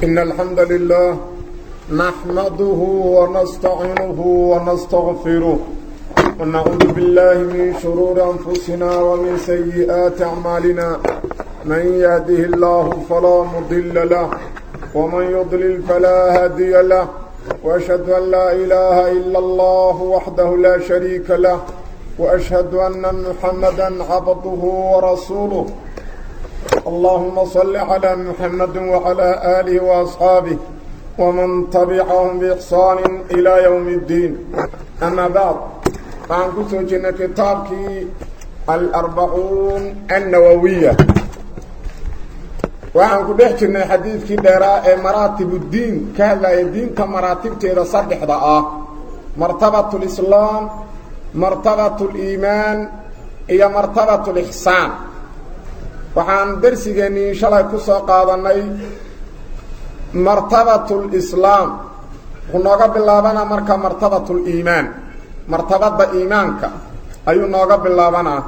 إن الحمد لله نحمده ونستعينه ونستغفره ونعوذ بالله من شرور أنفسنا ومن سيئات أعمالنا من يهده الله فلا مضل له ومن يضلل فلا هادي له وأشهد أن لا إله إلا الله وحده لا شريك له وأشهد أن محمدا عبده ورسوله اللهم صل على محمد وعلى آله وأصحابه ومن تبعهم بإحسان إلى يوم الدين أما بعد فعن كتوجنا كتابك الأربعون النووية وعن كتوجنا حديث كدراء مراتب الدين كهلا الدين كمراتب تيرا صدح ضاء مرتبة الإسلام مرتبة الإيمان هي مرتبة الإحسان waxaan darsigeennii shalay ku soo qaadanay martabatul islaam wuxuu nooga bilaabanaa marka martabatul iimaan martabada iimaanka ayuu nooga bilaabanaa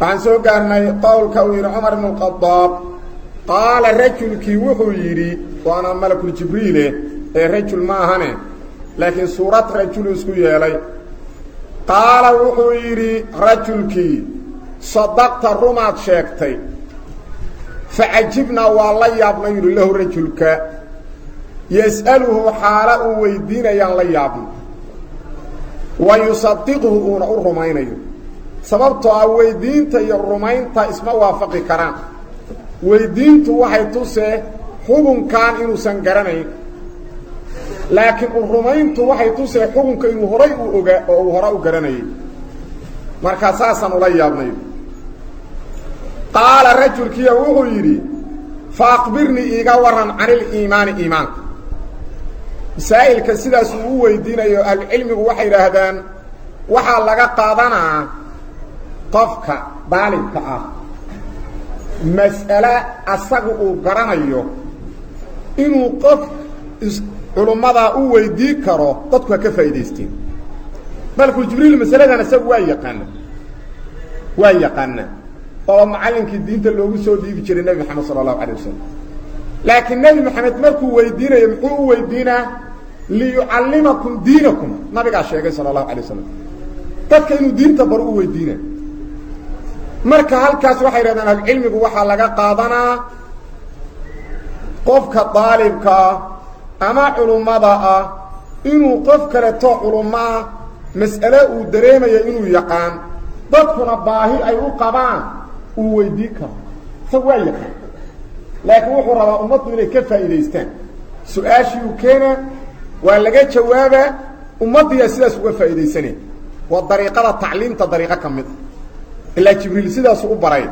waxaan soo gaarnay qowlka uu yidhi cumar ibnu khadaab qaala rajulkii wuxuu yidhi waana malakul jibriile ee rajul ma ahane laakiin suurad rajul isku yeelay qaala wuxuu yidhi rajulkii صدقت رمات شاكتي فعجبنا والله يابنا يقول له رجلك يسأله حاله ويدين يان يابنا ويصدقه الرمين سببته ويدين تي الرمين تا اسمه وافق كرام ويدين توحي توسي حكم كان إنه سنقرني لكن الرمين توحي توسي حكم كان إنه هراء قرني مركزاسا ولا يابنا قال الرجل كي وهو يري فأخبرني إيقا ورن عن الإيمان إيمان سائل كسيدا سوء ويدين العلم وحي رهدان وحا لغا قادنا قفك بالك مسألة أساقه قرانيو إنه قفك علماء ويدي كارو قدك كفايديستين مالك جبريل المسألة أنا سوء ويقانا oo macallinkii diinta loogu soo dhiibi jiray nabi maxamed sallallahu alayhi wasallam laakiin nabi maxamed markuu weydiinayo muxuu weydiinaa li yuallimakum diinakum nabiga sheegay sallallahu alayhi wasallam dadka inuu diinta bar u weydiinaa marka halkaas waxay raadaan cilmigu waxa laga qaadanaa qofka daalibka ama culumada ah inuu qof kale to culumma mas'ala uu dareemayo inuu yaqaan dadkuna baahi ay u qabaan ويديك فوايك لكن وحو ربا أمضوا إليه كفائديستان سؤاشي وكان ولقى جوابا أمضوا يسيدا سوى فائديستانين والطريقة التعليم تطريقة كمدة إلا جبريل سيدا سوى برايد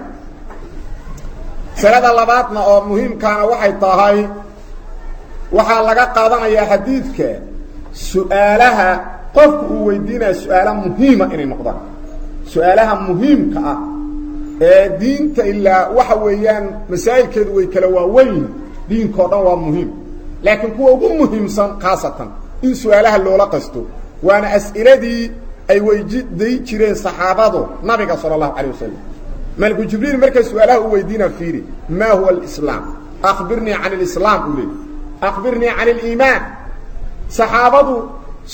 سنة اللباتنا مهم كان وحي طاهاي وحا لقى قادنا يا حديثك سؤالها قفك ويدينا سؤالا مهمة إني نقضان سؤالها مهم كأه diinta ilaa waxa weeyaan masaa'ilkeedu way kala waaweyn diinka dhan waa muhiim laakiin kuwa ugu muhiimsan qaasatan in su'aalaha loola qasto waana as'iladii ay weydiin jireen saxaabadu nabiga sallallahu alayhi wasallam malku jibriil markay su'aalaha u weydiina fiiri ma huwa al-islam akhbirni 'an al-islam uli akhbirni 'an al-iman saxaabadu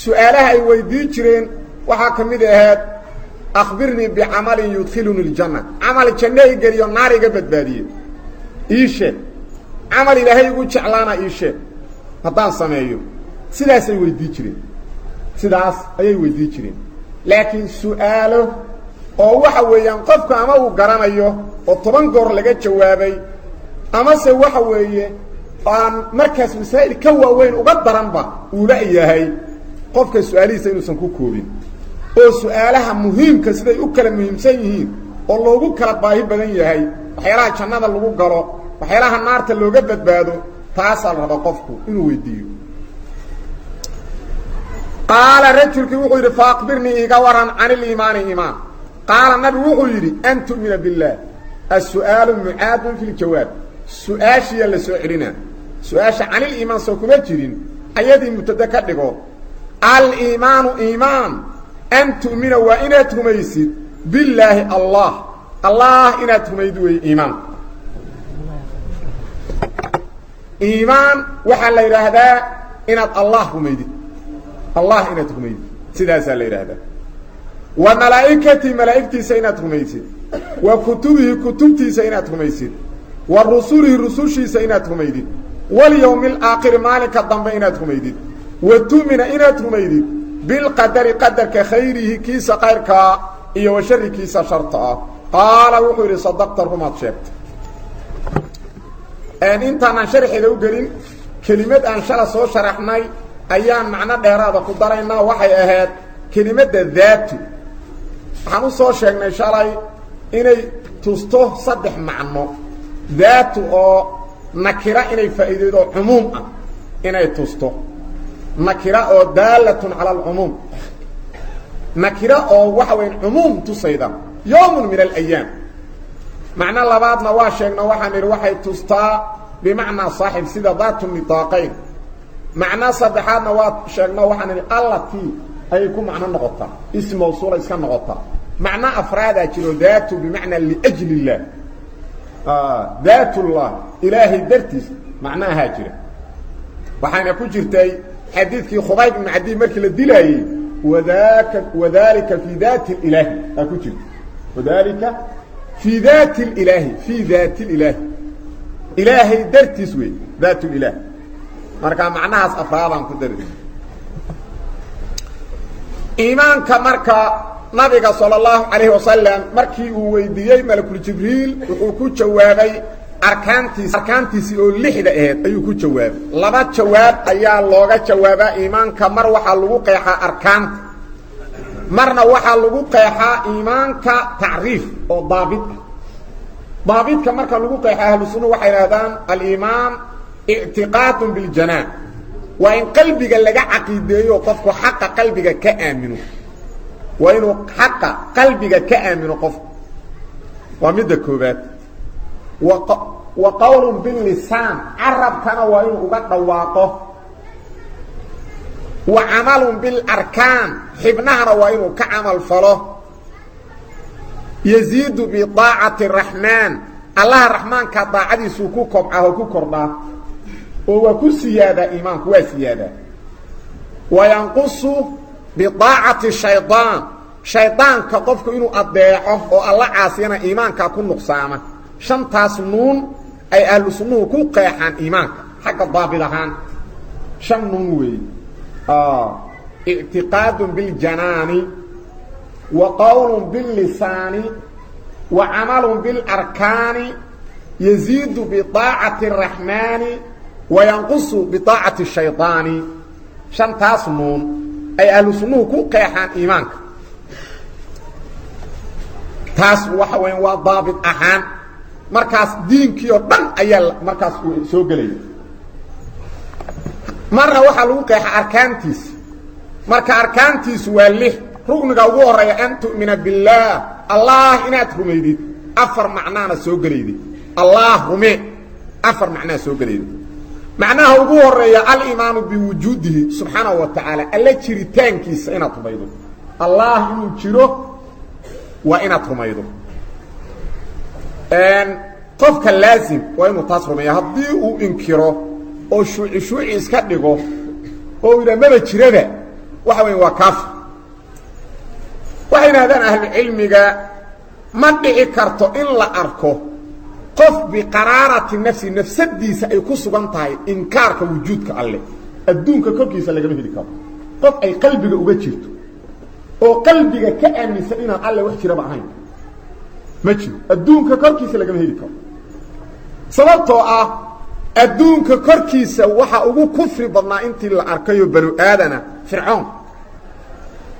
su'aalaha ay weydiin jireen waxa kamid ahayd أخبرني بعمل يدخلني الجنة عمل الجنة يقريو النار يقبت بادية إيشي عمل إلهي يقول شعلانا إيشي هدان سمعيو سيداس يويدي جرين سيداس يويدي جرين لكن سؤاله oo waxa weeyaan qofka ama uu garanayo oo 10 goor laga jawaabay ama se waxa weeye aan markaas masaa'il ka waaweyn uga daranba uu la yahay qofka su'aalihiisa inuusan ku koobin oo su'aalaha muhiimka siday u kala muhiimsan yihiin oo loogu kala baahi badan yahay waxyaalaha jannada lagu galo waxyaalaha naarta looga badbaado taasal raba qofku inuu weydiiyo qaala rajulkii wuxuu yidhi faaqbirnii iga waran can iliimaani iimaan qaala nabigu wuxuu yidhi an tu'mina billaah as-su'aalu mucaadun fi ljawaab su-aashiya la soo celinaa su-aasha can iliimaan soo kuma jirin ayadii mubtada ka dhigo aliimaanu iimaan an tu'mina waa inaad rumaysid billaahi allah allah inaad rumayd weeye iimaan iimaan waxaa la yidhaahdaa inaad allah rumaydid allah inaad rumaydid sidaasaa la yidhaahdaa wa malaa'ikatii malaa'igtiisa inaad rumaysid wa kutubihi kutubtiisa inaad rumaysid wa rusulihi rusushiisa inaad rumaydid walyowmi alaakhiri maalinka dambe inaad rumaydid wa tu'mina inaad rumaydid bilqadari qadarka khayrihi kiisa kayrkaa iyo wa shari kiisa sharta ah qaala wuxuu yidhi sadaqta rumaad sheegtay intaanaan sharxeeda u gelin kelimad aan shala soo sharaxnay ayaan macno dheeraada ku daraynaa waxay ahayd kelimadda daatu waxaan u soo sheegnay shalay inay tusto saddex macno daatu oo nakira inay faa'iideydo cumuum ah inay tusto nakira oo daalatun cala alcumuum nakira oo waxa weyn cumuum tusayda yowmun min alayaam macno labaadna waa sheegna waxaan idhi waxay tustaa bimacnaa saaxib sida daatu nidaaqayn macno saddexaadna waa sheegna waxaan idhi allatii ayay ku macno noqotaa ism mawsuula iska noqotaa macno afraadaa jiro daatu bimacnaa liajli illaah daatullah ilaahay dartiis macnahaa jira waxaana ku jirtay xadiidkii khubayb ibn cadiy markii la dilaayey wadalika fii daati ilaahi aa ku jirta wadalika fii daati ilaahi fii daati ilaahi ilaahay dartiis wey daat ilaah marka macnahaas afraadaan ku dari iimaanka marka nabiga sala allahu calayhi wasalam markii uu weydiiyey malakul jibriil wuxuu ku jawaabay arkaantiisii oo lixda aheed ayuu ku jawaabay laba jawaab ayaa looga jawaabaa iimaanka mar waxaa lagu qeexaa arkaanta marna waxaa lagu qeexaa iimaanka tacriif oo daabit ah daabidka marka lagu qeexaa ahlu sunna waxay yidhahdaan aliimaan ictiqaadun biljanaan waa in qalbiga laga caqiideeyo qofku xaqa qalbiga ka aamino waa inuu xaqa qalbiga ka aamino qofku waa midda koobaad wa qowlun billisaan carabkana waa inuu uga dhawaaqo wa camalun bilarkaan xibnahana waa inuu ka camal falo yaziidu bidaacati araxmaan allaha raxmaanka daacadiisuu ku kobcaa oo ku kordhaa oo waa ku siyaadaa iimaanku waa siyaadaa wayanqusu bidaacati shaydaan shaydaanka qofku inuu adeeco oo alla caasiyana iimaankaa ku nuqsaama shantaas nuun ay ahlu sunnuhu ku qeexaan iimaanka xagga daabid ahaan shan nuun weeye ictiqaadun biljanaani wa qowlun billisaani wa camalun bilarkaani yaziidu bidaacati araxmaani wa yanqusu bidaacati shaydaani shantaas nuun ay ahlu sunnuhu ku qeexaan iimaanka taas waxa weya waa daabit ahaan markaas diinkii oo dhan ayaa markaas soo gelaya marna waxaa lagu qeexaa arkaantiisa marka arkaantiisu waa lix rugniga ugu horeeya an tu'mina billaah allah inaad rumaydid afar macnaana soo gelaydid allah rume afar macnaa soo gelaydid macnaha ugu horeeya aliimaanu biwujuudihi subxaanahu wa tacaala alla jiritaankiisa inaad rumaydo allah inuu jiro waa inaad rumaydo qofka laazim waa inuu taas rumeeya haddii uu inkiro oo shuuci iska dhigo oo yidhaa maba jiraba waxa weya waa kaafir waxay yidhahdaan ahlucilmiga ma dhici karto in la arko qof biqaraarati nafsi nafsadiisa ay ku sugan tahay inkaarka wujuudka alle adduunka korkiisa lagama heli karo qof ay qalbiga uga jirto oo qalbiga ka aaminsan inaan alle wax jiraba ahayn ma jiro adduunka korkiisa lagama heli karo sababtoo ah adduunka korkiisa waxa ugu kufri badnaa intii la arkayo banu aadana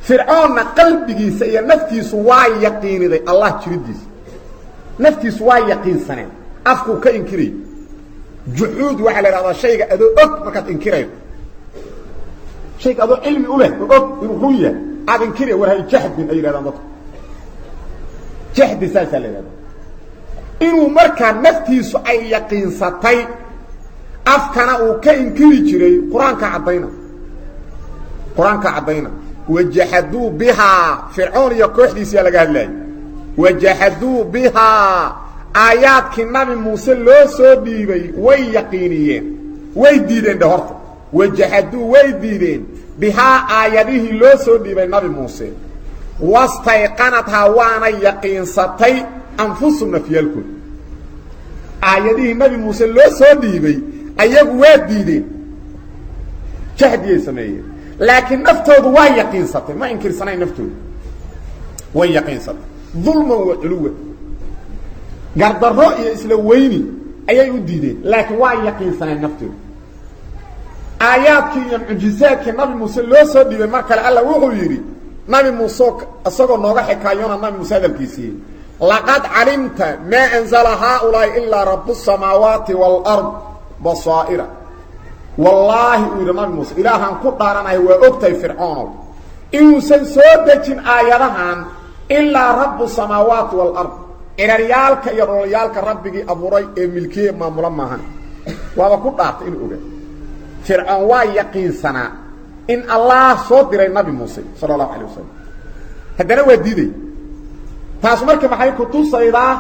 fircoonna qalbigiisa iyo naftiisu waa yaqiiniday allah jiridiisa naftiisu waa yaqiinsaneen afkuu ka inkirayy juhuud waxa la yiraahdaa shayga adoo og markaad inkirayo shayga adoo cilmi u leh og inuu run yahay aad inkiraya war hay jahdin ay yiraahdaan dadku jahdi saasa la yiraahdaa inuu markaa naftiisu ay yaqiinsatay afkana uu ka inkiri jiray quraanka cadayna wajahadu biha fir'aun iyo kooxdiisa laga hadlay wajahadu biha aayaadkii nabi muuse loo soo dhiibay way yaqiiniyeen way diideen dhorta wajahadu way diideen biha aayadihii loo soo dhiibay nabi muuse wastayqanatha waana yaqiinsatay anfusuna fiyalku aayadihii nabi muuse loo soo dhiibay ayagu waa diideen jahdiyay sameeyeen laakiin naftoodu waa yaqiinsatay ma inkirsanay naftoodu way yaqiinsatay dhulma wa uluwa gardarro iyo isla weyni ayay u diideen laakiin waa yaqiinsanay naftoodu aayaadkii iyo mujizaadkii nabi muuse loo soo dhiibay mar kale alla wuxuu yiri nabi muuse asagoo nooga xikaayona nabi muuse hadalkiisii laqad calimta ma anzala haula illa rabbus samawati wal ard basaira wallahi uu nabi muuse ilaahan ku dhaaranay waa ogtay fir'aano inuusan soo dejin aayadahan illa rabbus samawati wal ard irariyalka iyo rolayalka rabbigi abuuray ee milkiye maamula maahan waaba ku dhaartay inuu ogaa fir'aan waa yaqiinsana in allah soo diray nabi muuse sallallahu alayhi wasallam hadana waa diiday taas markii maxay ku tusaydaa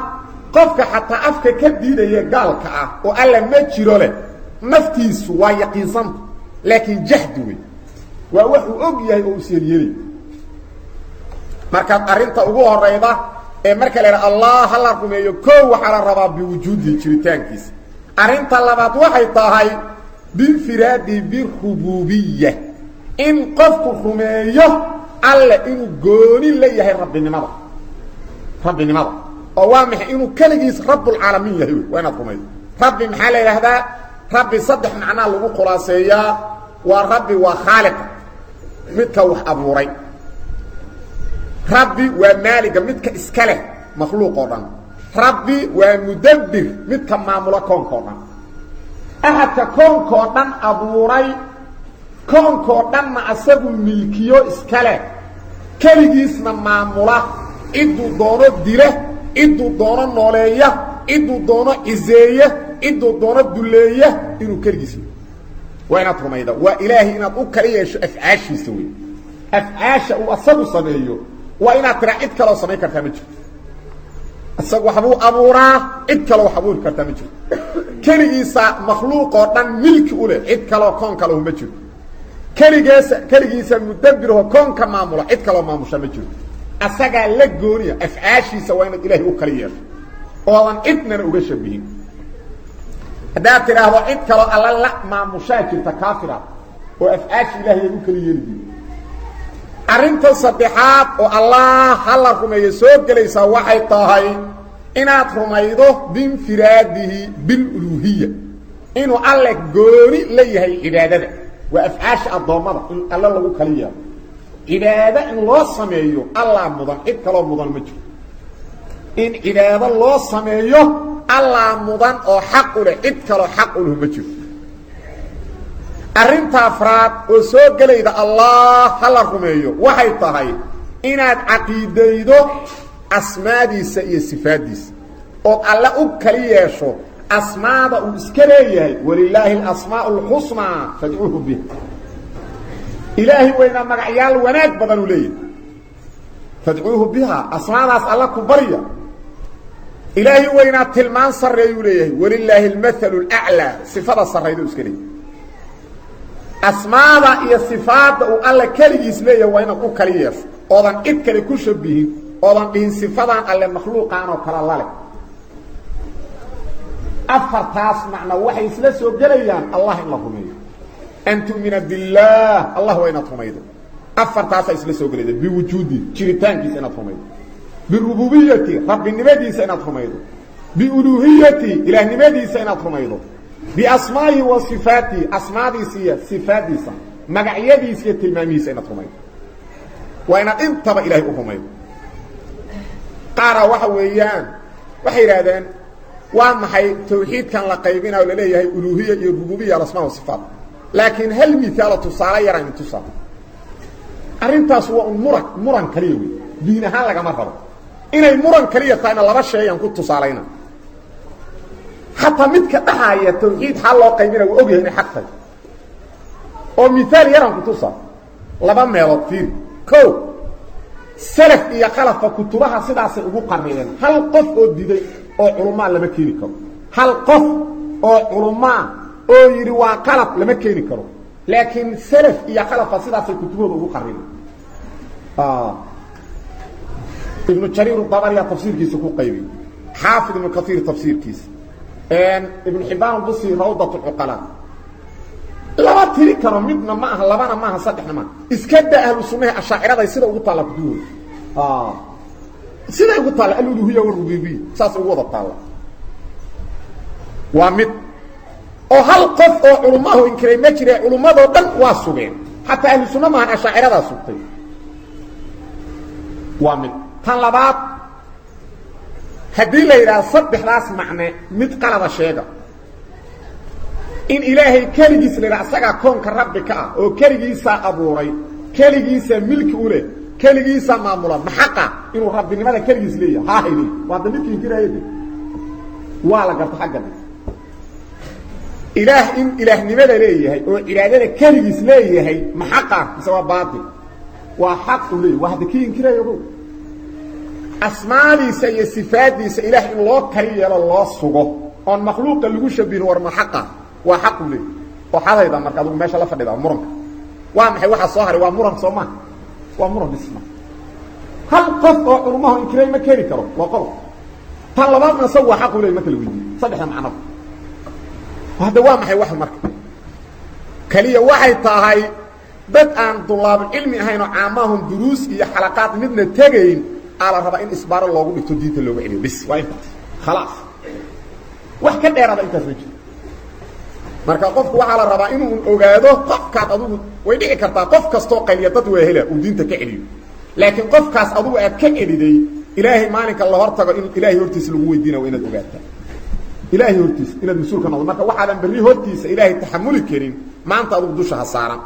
qofka xataa afka ka diidaya gaalka ah oo alla ma jiro leh naftiisu waa yaqiinsan laakiin jahdi wey waa wax uu og yahay oo siriyay marka arinta ugu horeyda ee marka la allah hal rumeeyo koo waxa la rabaa bi wujuudi jiritaankiisa arinta labaad waxay tahay bil firadi bi rububiyyah in qofku rumeeyo alla inuu gooni leeyahay rabbinimada oo waa maxay inuu kaligiis rabbul alamin yahay waana rumeeyo rabbi maxaa la yiraahdaa rabbi saddex macna lagu khulaaseeyaa waa rabbi waa khaliq midka wax abuuray rabbi waa maaliga midka iska leh makhluuq oo dhan rabbi waa mudabbir midka maamula koonka oo dhan ahadka koonka oo dhan abuuray koonka oo dhan ma asagu milkiyo iska leh kaligiisna maamula iduu doono dile iduu doono nooleeya iduu doono izeeya iduu doono duleeya inuu kaligiis waa inaad rumayda waa ilaahi inaad u kala yeesho afcaashiisa wey afcaasha uu asagu sameeyo waa inaad tira cid kale oo sameyn kartaa ma jirto asagu waxbuu abuuraa cid kale wax abuuri kartaa ma jirto kaligiisa makhluuq oo dhan milki u leh cid kale oo koon kale ma jirto kaligiisa mudabbir oo koonka maamula cid kale oo maamusha ma jirto asaga la gooniya afcaashiisa waa inaad ilaahi u kala yeesho oo aan cidna uga shabihin hadaa tiraahdo cid kale alla la maamusha jirta kaafira oo afcaash ilaahi u kala yeelay arinta saddexaad oo allah hal rumeeyo soo galaysa waxay tahay inaad rumaydo bin firadihi bil uluhiyya inuu alla gooni leeyahay cibaadada wa afcaash adoomada in alla lagu kala yeelo cibaada in loo sameeyo allah mudan cid kale mudan ma jiro in cibaada loo sameeyo allah mudan oo xaq u leh cid kale xaq u leh ma jiro arinta afraad oo soo galayda allah hal rumeeyo waxay tahay inaad aqeedaydo asmaadiisa iyo sifaadiisa oo alla u kala yeesho asmaada uu iska leeyahay walillaahi alasmaa'ul husna fad'uuhu biha ilaahi wayna magacyaal wanaag badan u leeyahay fad'uuhu biha asmaadaas alla ku bariya ilaahi wayna tilmaan sareeyo leeyahay walillaahi almathalul a'la sifada sareeyo iska leeyahay asmaada iyo sifaada uu alla kaligiis leeyahay wayna ku kala yeesho oodan cid kale ku shabihin oodan dhihin sifadan alle makhluuqaan oo kala lale afartaas macna waxay isla soo galayaan allah in la rumeeyo antu min billah allah wa inna rumaydo afartaas ay isla soo galayaan bi wujudi jiritaankiisa inna rumaydo bi rububiyyati rabbinimadiisa inna rumaydo bi uluhiyyati ilahnimadiisa inna rumaydo bi asmaa'i wa sifati asmaadiisa sifadiisa magacyadiisa iyo tilmaamihiisa inna rumaydo wa inna intaba ilaahi u rumaydo qaara waxa weeyaan waxay yiraahdeen ومحي توحيد كان لقيبنا ولا ليه ألوهية الربوبية الأسماء والصفات لكن هل مثال تصالى يرى من تصالى أرنتاس هو مرن كليوي دينها لك مرة إن المرن كلية تاينا لما الشيء ينقض تصالينا حتى متك دحايا توحيد حال لو قيبنا وأوجه إن حقا ومثال يرى من تصالى لما ميلاد فيه كو سلف إيا خلف كتبها سداس ugu qarriyeen hal qof oo diiday oo culumma lama keeni karo hal qof oo culumma oo yiri waa qalab lama keeni karo laakiin salaf iyo khalaf sidaas kutubada ugu qarriyeen ibn jarir al-tabari tafsiirkiisa ku qaybi حافظ ibn kathir tafsiirkiisa ibn hibban al-busi rawdat al-uqala laba tiri karo midna ma aha labana ma aha saddexna ma iska daa ahlu sunnah ashaacirada sida ugu taala kuduud sida ugu taala al-uluhiyya wa rububiyya saas ugu wada taala waa mid oo hal qof oo culumadu inkiray ma jiray culumadu dhan waa sugeen hatta ahlu sunnah ma aha ashaacirada sugtay waa mid tan labaad hadii la yiraahdo saddexdaas macne mid qalada sheega in ilaahay kaligiis leeyahay asaga koonka rabbika oo kaligiisa abuuray kaligiisa milki u leh kaligiisa maamula maxaqa inuu rabbinimada kaligiis leeyahay ha hayli waa dadkii jirayay waa la garta xaqada ilaah in ilaahnimada leeyahay oo iraadada kaligiis leeyahay maxaqa sabab baatil waa xaq u leeyahay waa dadkii jirayay asmaadiisa iyo sifaadiisa ilaah in loo kaliyo loo sugo on makhluuqa lagu shabihin war maxaqa وحق لي وحدا اذا marka adu meesha la fadhida muranka waa maxay waxa soo haray waa muran Soomaa waa muran isma hal qof oo culumada inkiray ma keeni karo waa qol tan labaadna soo xaq u leeyahay marka la weydiiyo saddex macno hada waa maxay wax marka kaliya waxay tahay dad aan dulaab cilmi ahayn oo caamahum duruus iyo xalaqaad midna tagayn ala raba in isbaaro loogu dhigto diinta loogu celiyo bis waa inta خلاص wax ka dheerada intaas ma jiro marka qofku waxa la rabaa inuu ogaado qofka adigu way dhici kartaa qof kasto qaliyadad way hela uu diinta ka celiyo laakiin qofkaas adigu aad ka celiday ilaahay maalinka la hortago in ilaahay hortiisa lagu weydiinayo inaad ogaato ilaahay hortiisa inaad masuulka noqdo marka waxa aan bari hortiisa ilaahay taxamuli karin maanta adigu dusha hasaaran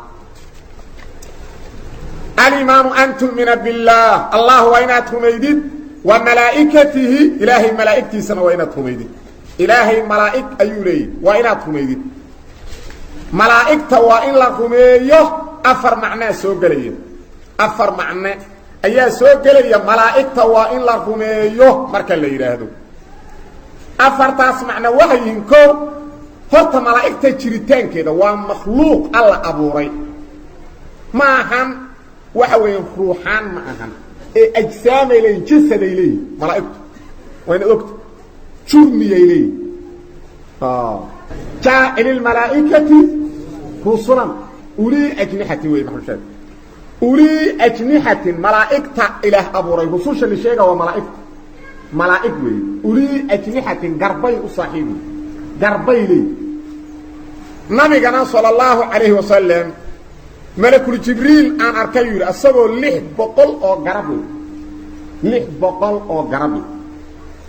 al-iman an tu'mina billah allah wa inat humaydid wa malaa'ikatihi ilaahay malaa'iktiisana wa inat humaydid ilaahay malaa'ik ayulay wa inat humaydid malaa'ikta waa in la rumeeyo afar macna soo galaya afar macna ayaa soo galaya malaa'ikta waa in la rumeeyo marka la yiraahdo afartaas macna waxay ko horta malaa'ikta jiritaankeeda waa makhluuq alla abuuray ma ahan waxa weyn ruuxan ma ahan ee ajsaam ilay jasad ilay malaa'iktu waa in ogto jurmi ilay جاء الملائكة رسلا أولي أجنحة ومحرشات أولي أجنحة ملائكة إله أبو ري رسوش اللي شيئا وملائكة ملائكة أولي أجنحة قربي أصاحبي قربي لي نبي صلى الله عليه وسلم ملك الجبريل أن أركيول أصبه لح بقل أو قربي لح بقل أو قربي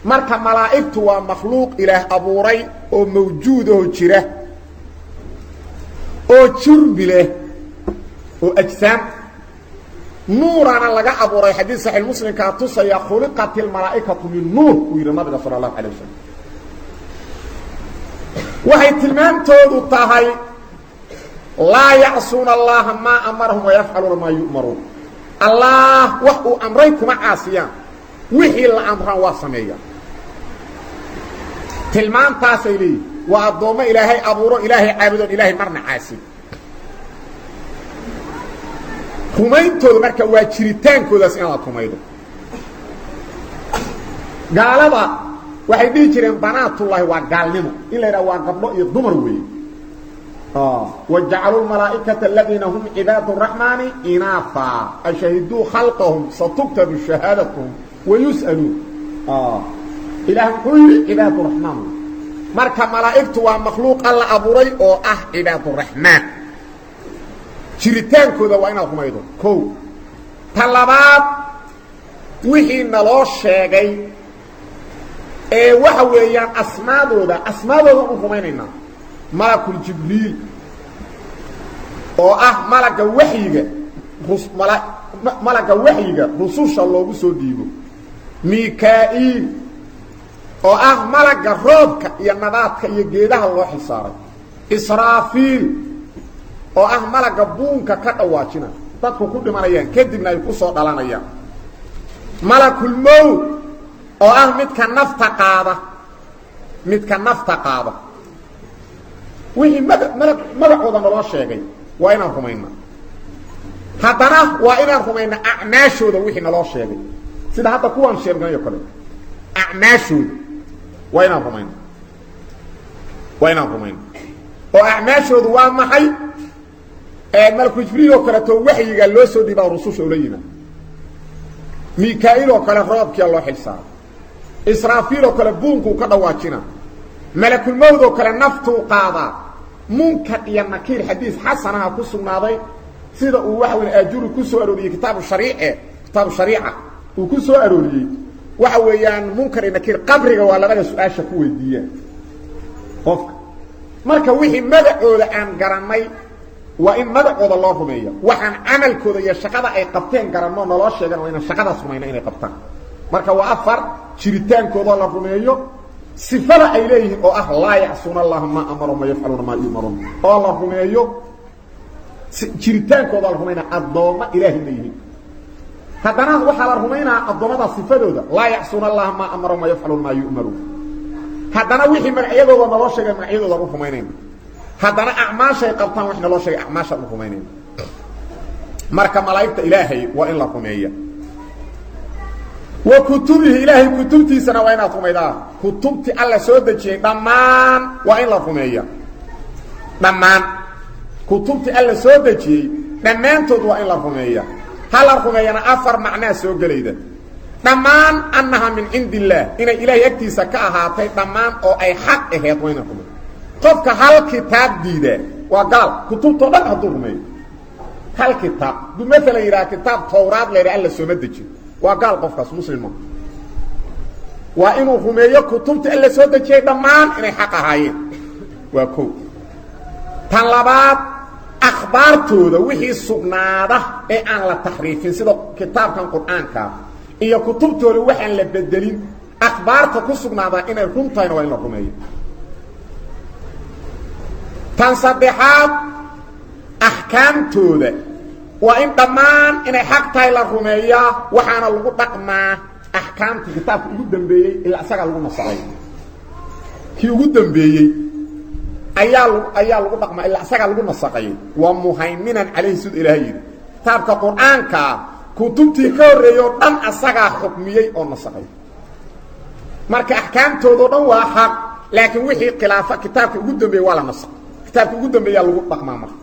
marka malaa'iktu waa makhluuq ilaah abuuray oo mawjuud oo jira oo jurbi leh oo ajsaam nuurana laga abuuray xadiis sahih muslim ka tusaya khuliqatil malaa'ikatu min nuur wiira nabiga sallallahu alayhi wasallam waxay tilmaantoodu tahay la ya'suna allaha ma amarahum wa yaf'aluna ma yu'marun allah wa amraykum aasiyaan wixii la amran waa sameeyaa tilmaantaasay leeyihiin waa addoommo ilaahay abuuro ilaahay caabudoon ilaahay marna caasi rumayntooda marka waa jiritaankoodaas in la rumaydo gaalada waxay dhihi jireen banaatullaahi waa gaalnimo in la yidhaha waa gabdho iyo dumar weeye وجعلوا الملائكة الذين هم عباد الرحمن إناثا أشهدوا خلقهم ستكتب شهادتهم ويسألوا إله كل عباد الرحمن مركا ملائكة ومخلوق الله أبوري أو عباد الرحمن شريتان كذا وإنهم أيضا كو طلبات وحين الله الشيغي waxa weeyaan asmaadooda u rumaynayna malakul jibriil oo malaga waxyiga rususha loogu soo dhiibo mikaa'il oo malaga roobka iyo nabaadka iyo geedaha loo xisaaray israafiil oo malaga buunka ka dhawaajina dadku ku dhimanayaan kadibna ay ku soo dhalanayaan malakul mawt oo midka nafta qaada wixii magacooda naloo sheegay waa inaan rumayna haddana waa inaan rumayna acmaashooda wixii naloo sheegay sida hadda kuwaan sheegnayo kale acmaashooda waa inaan rumayna oo acmaashoodu waa maxay malku jibriil oo kale to waxyiga loo soo dhibaa rususha ula yimaad mikaa'il oo kale roobkiya loo xilsaaray israafiil oo kale buunkuu ka dhawaajina malakul mawd oo kale naftuu qaadaa munkar iyo nakiir xadiis xasanaha ku sugnaaday sida uu waxa weyn ajuri ku soo arooriyay kitaabu shariica uu ku soo arooriyay waxa weeyaan munkar iyo nakiir qabriga waa labada su'aasha ku weydiiyaan qofka marka wixii magacooda aan garanay waa in magacooda loo rumeeyo waxaan amalkooda iyo shaqada ay qabteen garanno naloo sheegan waa in shaqadaas rumayna inay qabtaan marka waa afar jiritaankooda la rumeeyo sifada ay leeyihiin oo laa yacsuuna allaha ma amaro ma yafcaluuna maa yu'maruun oo la rumeeyo jiritaankooda la rumayna addoomma ilaahay leeyihiin haddana waxaa la rumaynaa addoommada sifadooda laa yacsuuna allaha ma amaro ma yafcaluuna maa yu'maruun haddana wixii magacyadooda naloo sheegay magacyadooda u rumaynayna haddana acmaashay qabtaan wax naloo sheegay acmaasha u rumaynayna marka malaa'igta ilaahay waa in la rumeeya wa kutubihi ilaahay kutubtiisana waa inaad rumaydaa kutubtii alla soo dejiyey dhammaan waa in la rumeeya dhammaan kutubtii alla soo dejiyey dhammaantood waa in la rumeeya ha la rumeeyana afar macnaa soo gelayda dhammaan annaha min cindi illaah inay ilaahay agtiisa ka ahaatay dhammaan oo ay xaq ahayd waa inaad rumeeya qofka hal kitaab diidaa waa gaal kutubtoo dhan hadduu rumeeyo hal kitaab hadduu maalan yidhaha kitaab tawraad la yidhaha alla sooma dejin waa gaal qofkaas muslima waa inuu rumeeyo kutubta alla soo dejiyay dhammaan inay xaq ahaayeen waa kow tan labaad akhbaartooda wixii sugnaada ee aan la taxriifin sida kitaabkan qur'aanka iyo kutubtooda waxaan la bedelin akhbaarta ku sugnaada inay run tahayna waa in la rumeeyo tan saddexaad axkaamtooda waa in dhammaan inay xaq tahay la rumeeyaa waxaana lagu dhaqmaa axkaamta kitaabka ugu dambeeyey ilaa isagaa lagu nasaqay kii ugu dambeeyey ayaa lagu dhaqmaa ilaa isagaa lagu nasaqay waa muhayminan calayhi sida ilaahay yidhi kitaabka qur-aanka kutubtii ka horreeyey oo dhan asagaa xukmiyey oo nasaqay marka axkaamtoodao dhan waa xaq laakiin wixii khilaafa kitaabka ugu dambeeyey waa la nasaq kitaabka ugu dambeeyaa lagu dhaqmaa marka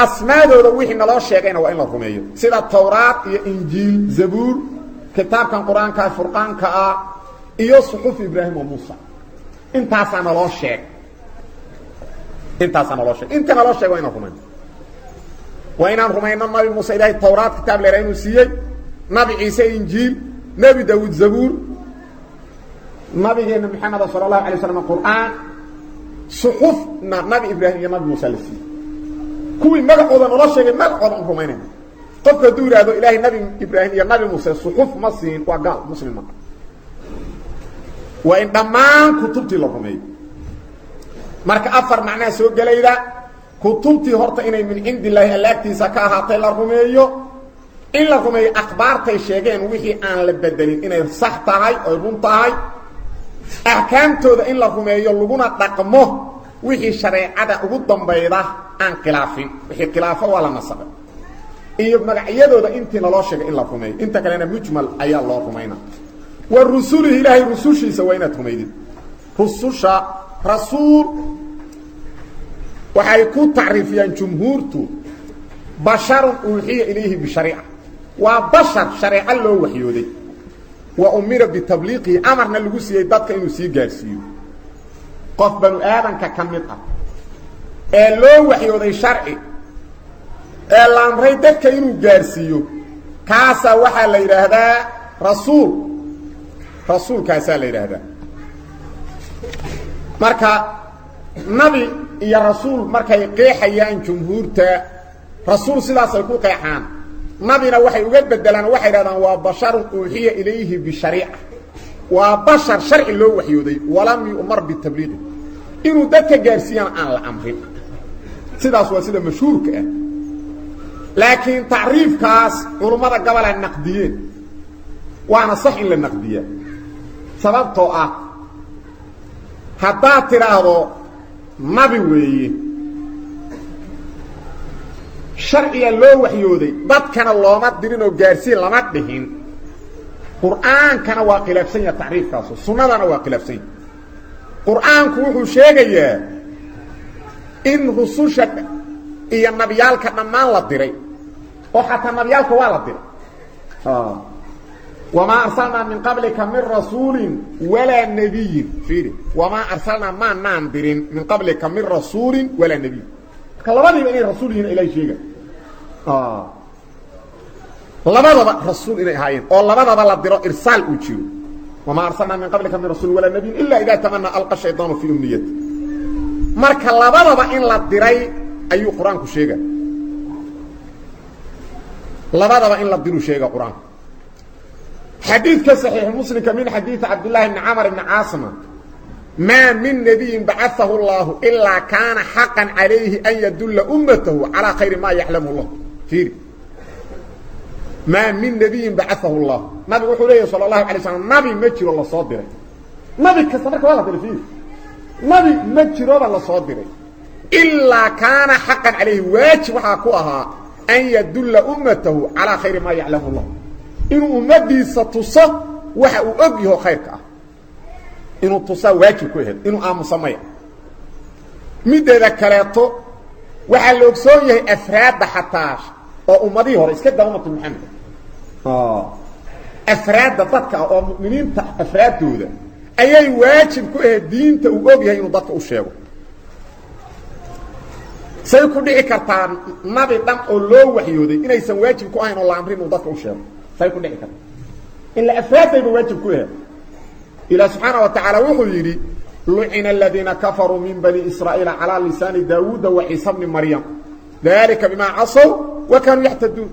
asmaadooda wixii naloo sheegayna waa in la rumeeyo sida tawraat iyo injiil zabuur kitaabkan qur-aanka furqaanka iyo suxuf ibraahim wa muusa intaasaa naloo sheeg inta naloo sheeg waa inaan rumayno waa inaan rumayno nabi muuse ilaahay tawraat kitaab leeraa inuu siiyey nabi ciise injiil nebi daawuud zabuur nabigeena maxameda sala allahu alay waslam qur'aan suxufna nabi ibraahim iyo nabi muuse la siiyey kuwii magacooda naloo sheegay magacooda aan rumaynayna qofka hadduu yidhaahdo ilaahay nabi ibraahim iyo nabi muuse suxuf ma siin waa gaal muslim ma waa in dhammaan kutubtii la rumeeyo marka afar macnaha soo gelayda kutubtii horta inay min cindi illaahi alla agtiisa ka ahaatay la rumeeyo in la rumeeyo akhbaartay sheegeen wixii aan la bedelin inay sax tahay oy run tahay axkaamtooda in la rumeeyo laguna dhaqmo wixii shareecada ugu dambayda aan khilaafin wixii khilaafo waa la nasaqay iyo magacyadooda intii naloo sheegay in la rumeeyo inta kalena mujmal ayaa loo rumayna wa rusulihi ilaahay rusushiisa waa inaad rumaydid rususha rasuul waxay ku tacriifiyaan jumhuurtu basharun uuxiya ilayhi bishariica waa bashar shareeco loo waxyooday wa umira bitabliiqihi amarna lagu siiyey dadka inuu sii gaarsiiyo qof banu aadanka ka mid ah ee loo waxyooday sharci ee la amray dadka inuu gaarsiiyo kaasaa waxaa la yidhaahdaa rasuul rasuulkaasaa la yidhaahdaa marka nabi iyo rasuul markay qeexayaan jumhuurta rasuul sidaasay ku qeexaan nabina waxay uga bedelaan waxay yidhahdaan waa basharun uuxiya ilayhi bishariica waa bashar sharci loo waxyooday walam yu'mar bitabliiqi inuu dadka gaarsiiyaan aan la amrin sidaas waa sida mashhuurka ah laakiin tacriifkaas culummada gobol ay naqdiyeen waana sax in la naqdiyaa sababtoo ah haddaad tidhaahdo nabi weeye sharciga loo waxyooday dadkana looma dirin oo gaarsiin lama dhihin qur'aankana waa khilaafsan yahay tacriifkaasu sunnadana waa khilaafsan yahay qur'aanku wuxuu sheegayaa in rususha iyo nabiyaalka dhammaan la diray oo xataa nabiyaalka waa la diray wamaa arsalnaa min qablika min rasuulin walaa nabiyin fiiri wamaa arsalnaa maanaan dirin min qablika min rasuulin walaa nabiyin marka labadiiba inay rasuul yihiin ilahay sheega labadaba rasuul inay ahaayeen oo labadaba la diro irsaal uu jiro wamaa arsalnaa min qablika min rasuulin walaa nabiyin ilaa idaa tamanaa alqa shaydaanu fii umniyati marka labadaba in la diray ayuu qur-aanku sheega labadaba in la diru sheega qur-aanku xadiidka saxiix muslimka min xadiid cabdullaahi bni camar bni caasima maa min nabiyin bacaahu allahu ilaa kaana xaqan calayhi an yadulla ummatahu calaa khayri maa yaclamu llah fiiri maa min nabiyin bacaahu llah nabigu wuxuu leeyahy sala allahu alay slam nabi ma jiro la soo diray nabi kasta marka waa la diray fiiri nabi ma jiroba la soo diray ilaa kaana xaqan calayhi waajib waxaa ku ahaa an yadulla ummatahu calaa khayri maa yaclamu llah inuu ummadiisa tuso waxa uu og yaho khayrka ah inuu tusaa waajib ku ahayd inuu aamusamaya mideeda kaleeto waxaa la ogsoon yahay afraadda xataa oo ummadihii hore iska daa ummatu maxamed afraadda dadka ah oo mu'miniinta afraaddooda ayay waajib ku ahayd diinta uu og yahay inuu dadka u sheego say ku dhici kartaa nabi dhan oo loo waxyooday inaysan waajib ku ahayn oo la amrin inuu dadka u sheego say ku dhici kartaa ila afraadayba waajib ku ahayd إلى سبحانه وتعالى وحيري لعن الذين كفروا من بني إسرائيل على لسان داود وعيسى بن مريم ذلك بما عصوا وكانوا يحتدون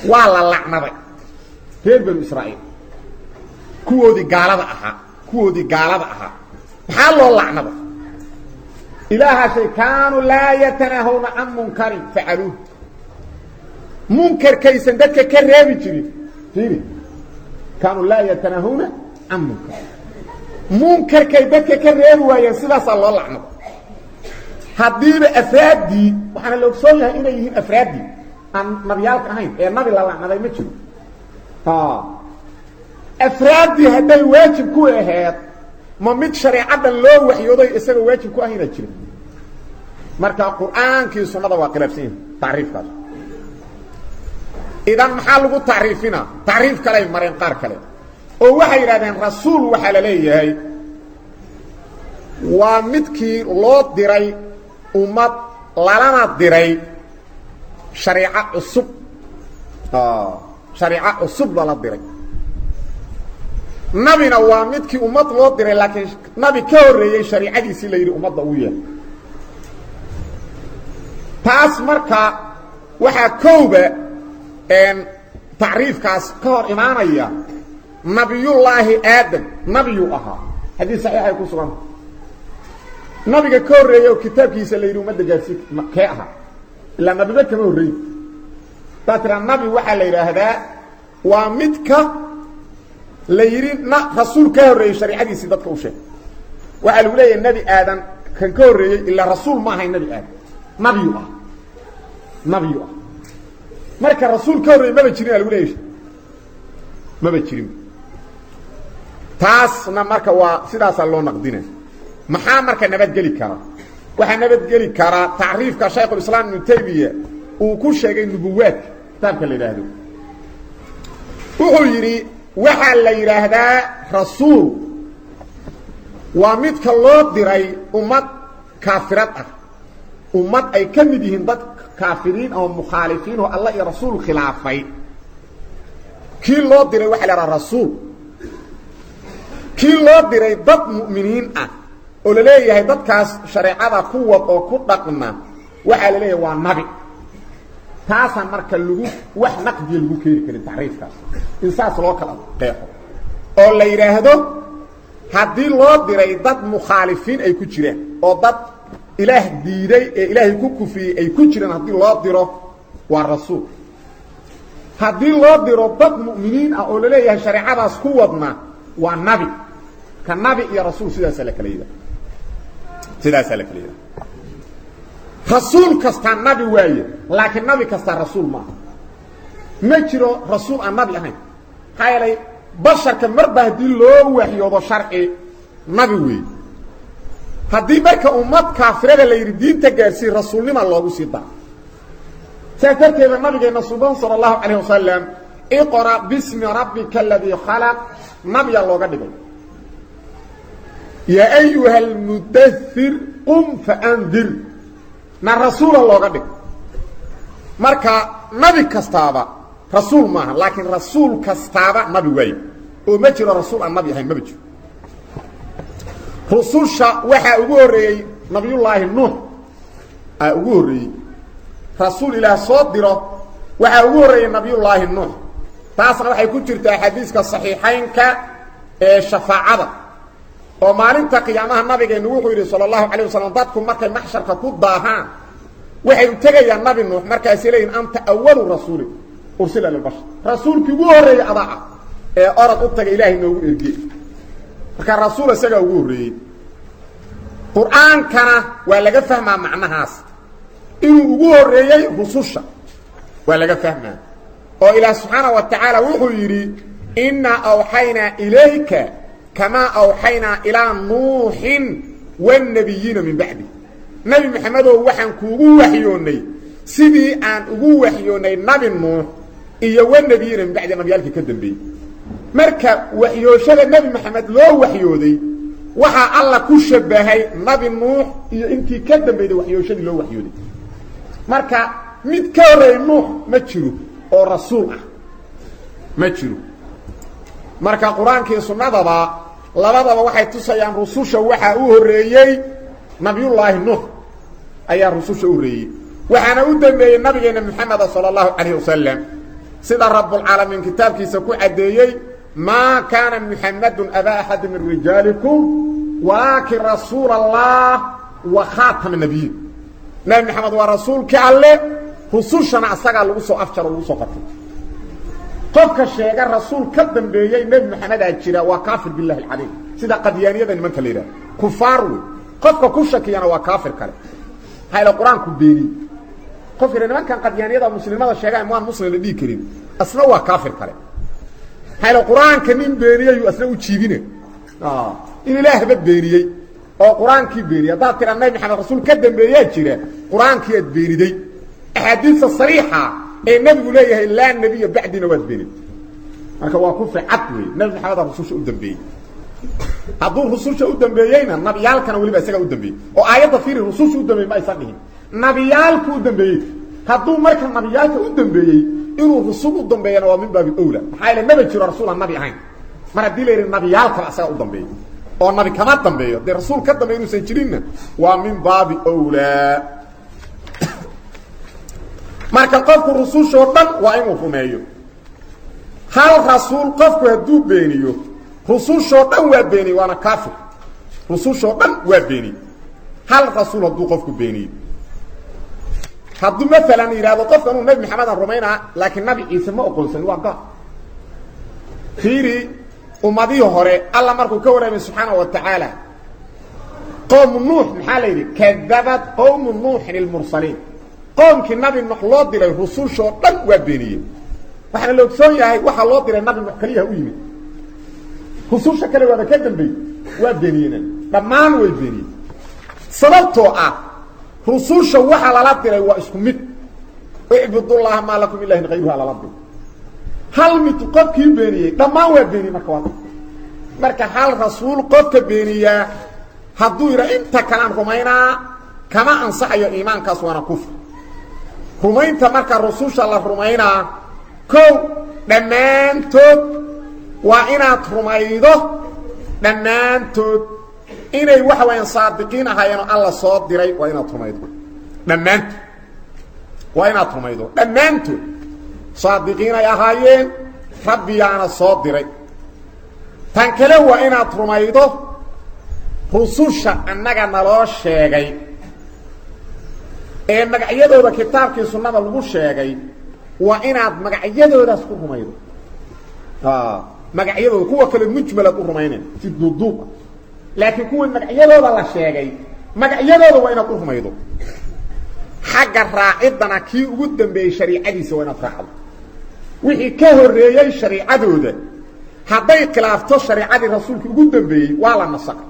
والله لعنة في بني إسرائيل كودي قالب أها حالوا اللعنة إلها شيء كانوا لا يتناهون عن منكر فعلوه منكر كيسن دك كرابي جري فيني كانوا لا يتناهون عن منكر منكر كي دك كرابي ويا سلاس الله لعنه هديب افرادي waxana la ogsoon yahay inay yihiin afraadi aan nabiyaalka ahayn ee nabi la lacnaday ma jiro afraadi haday waajib ku ahayd ma mid shariicadan loo waxyooday isaga waajib ku ahayna jiro marka quraanki sunnada waa khilaafsan taariifkaas idan maxaa lagu taariifina taariif kale mareen qaar kale oo waxay yiraahdeen rasuul waxa la leeyahay waa midkii loo diray ummad lalana diray shariica cusub shariica cusub la diray nabina waa midkii ummad loo diray laakiin nabi ka horeeyay shariicadiisii la yiri ummadda uu yahay taas marka waxa kooba taariifkaas ka hor imaanaya nabiyullaahi aadam nabiyu aha hadii saxiix ay ku sugan nabiga ka horeeyay kitaabkiisa la yiri ummadda gaarsi ka aha ila nabiga kama horeeyay taatra nabi waxa la yiraahdaa waa midka la yiri rasuul ka horeeyay shariicadiisa dadka u sheeg waxa lagu leeyahay nabi aadan kan ka horeeyay ila rasuul ma ahay nabi aadan nabiyu ah marka rasuul ka horeeyay ma jirin lagu leeyahay ma jirin taasna marka waa sidaas loo naqdinay maxaa marka nabad gali kara waxa nabad gali kara taariifka Sheikh Islam Ibn Taymiyyah uu ku sheegay nubuwad taabka la yiraahdo wuxuu yiri waxa la yiraahdaa rasuul waa midka loo diray ummad kaafirad ah ummad ay kamid yihiin dad kaafiriin oo mukhalifiin oo Allah iyo rasuul khilaafay kii loo diray waxa la yiraahdaa rasuul kii loo diray dad mu'miniin ah oo la leeyahay dadkaas shariicada ku wad oo ku dhaqma waxa la leeyahay waa nabi taasa marka lagu wax naqdi lagu keeni karin taariifkaas insaas loo kala qeexo oo la yiraahdo hadii loo diray dad mukhalifiin ay ku jireen oo dad ilaah diiday ee ilaahay ku kufiyay ay ku jireen hadii loo diro waa rasuul hadii loo diro dad mu'miniin ah oo la leeyahay shariicadaas ku wadna waa nabi ka nabi iyo rasuul sidaas la kala yiraahdo رسول كستا نبي وايه لكن نبي كستا رسول ما جرو رسول النبي اهين هاي بشر كمربه دي لو وحيوده شرعي نبي وي hadii marka ummad kaafirada la yiri diinta gaarsi rasuulnimo loogu siida safarkeeda nabigeena sallallahu alayhi wasallam iqra bismi rabbikal ladhi khalaq nabiga looga dhigay ya ayyuhal mudaththir qum fa'anzir na rasuul looga dhig marka nabi kastaaba rasuul maaha laakiin rasuul kastaaba nabi way oo ma jiro rasuul aan nabi ahayn ma jiro rususha waxa ugu horeeyay nabiyullaahi nuux ugu horeeyay rasuul ilaah soo diro waxa ugu horeeyay nabiyullaahi nuux taasna waxay ku jirtaa xadiiska saxiixaynka ee shafaacada oo maalinta qiyaamaha nabigeenu wuxuu yiri sallallahu alayhi wasallam dadku markay maxsharka ku daahaan waxay u tagayaan nabi nuux markaas leeyin anta awwalu rasuul ursila lil bashar rasuulkii ugu horeeyay adaa ee orad u tagay ilaahay noogu ergey marka rasuul isaga ugu horeeyay quraankana waa laga fahmaa macnahaas inuu ugu horeeyay rususha waa laga fahmaa oo ilaahay subhanahu wa ta'ala wuxuu yiri inna awhayna ilayka كما أوحينا إلى نوح والنبيين من بعده نبي محمد وحن كوغو وحيوني سيدي أن أغو وحيوني نبي نوح إيا والنبيين من بعد نبيالك كدن بي مركب وحيوشة النبي محمد لو وحيوني وحا الله كشبهي نبي نوح إيا إنكي كدن بي وحيوشة لو وحيوني مركب متكوري نوح مجرو أو رسول مجرو marka quraanka iyo sunnadaba labadaba waxay tusayaan rususha waxa uu horeeyay nabiyullaahi nuux ayaa rususha u horeeyay waxana u dambeeyay nabigeena maxamed sallallahu alayhi wasallam sida rabbul alamin kitabkiisa ku cadeeyay ma kana muhammadun aba ahad min rijalikum walakin rasulallah wa khatam nabiyyin nabi maxamed waa rasuulka alle rusushana asaga lagu soo afjaro lagu soo qatay qofka sheega rasuul ka dambeeyay nabi maxamed ajira waa kaafir billahi alayhi sida qadiyaniyada nimanka leeyahay kufaar qofka ku shakiyana waa kaafir kale hayla quraanku beeni qofka nimankan qadiyaniyada muslimada sheegay ma muslim la dhigi karin asna waa kaafir kale hayla quraanka nin beeniyay asna u jiibine in ilaahay ba beeniyay oo quraankii beeniyay hada tira nabi maxamed rasuul ka dambeeyay jira quraankii aad beeniday ahadiis sariixa ee nabigu leeyahay la nabiy bacdina wad beenid marka waa ku fiicad weey nabi maxamed rasuulka u dambeeyay haduu rasuulka u dambeeyayna nabiyalkana waliba isaga u dambeeyay oo aayada fiiri rasuulka u dambeeyay ma aysan dhihin nabiyalku u dambeeyay haduu marka nabiyalka u dambeeyay inuu rasuul u dambeeyana waa min baabi awla maxay la nabi jiro rasuul nabi ahayn mar hadii leeyahay nabiyalka isaga u dambeeyay oo nabi kama dambeeyo de rasuul ka dambeeyo inuu san jirinna waa min baabi awla marka qofku rususha dhan waa inuu rumeeyo hal rasuul qofku haduu beeniyo rususha dhan waa beeni waana kaafir rususha dhan waa beeni hal rasuul haduu qofku beeniyo haduu mesela yiraahdo qofku inuu nabi maxamed rumeeyna laakiin nabi ciise ma oqolsan waa gaar fiiri ummadihi hore alla markuu ka wareemay subhanahu wa ta'ala qawm nuux maxaa leeyahay kadabat qawm nuux lil mursalin قوم كي نبي نوح لو ديري رسول شو دن waa beeniyay waxana loo soo yahay waxa loo diray nabi nuux kaliya u yimid rususha kale wada ka dambeey waa beeniyeen dhamaan way beeniyeen sababtoo ah rususha waxa la diray waa isku mid ibudullah ma lakum ilahi ghayruhu ala rabbi hal mid qofkii beeniyay dhamaan waa beeniyay marka hal rasuul qofka beeniya haduu ira inta kalaan rumaynaa kama ansaxayo iimaankaas wana kufr rumaynta marka rususha la rumaynaa ko dhamaantood waa inaad rumaydo dhammaantood inay waxa weeyaan saadiqiin ahaayeen alla soo diray waa inaad rumaydo dhammaantood waa inaad rumaydo dhammaantood saadiqiin ay ahaayeen rabbiyaana soo diray tan kale waa inaad rumaydo rususha annaga naloo sheegay ee magacyadooda kitaabkii sunnada lagu sheegay waa inaad magacyadoodaas ku rumaydo magacyadooda kuwa kale mujmalad u rumayneen si duuduub laakiin kuwa magacyadooda la sheegay magacyadooda waa inaad u rumaydo xagga raacidana kii ugu dambeeyey shariicadiisa waa inaad raacdo wixii ka horeeyey shariicadooda hadday khilaafto shariicadii rasuulka ugu dambeeyey waa la nasakhay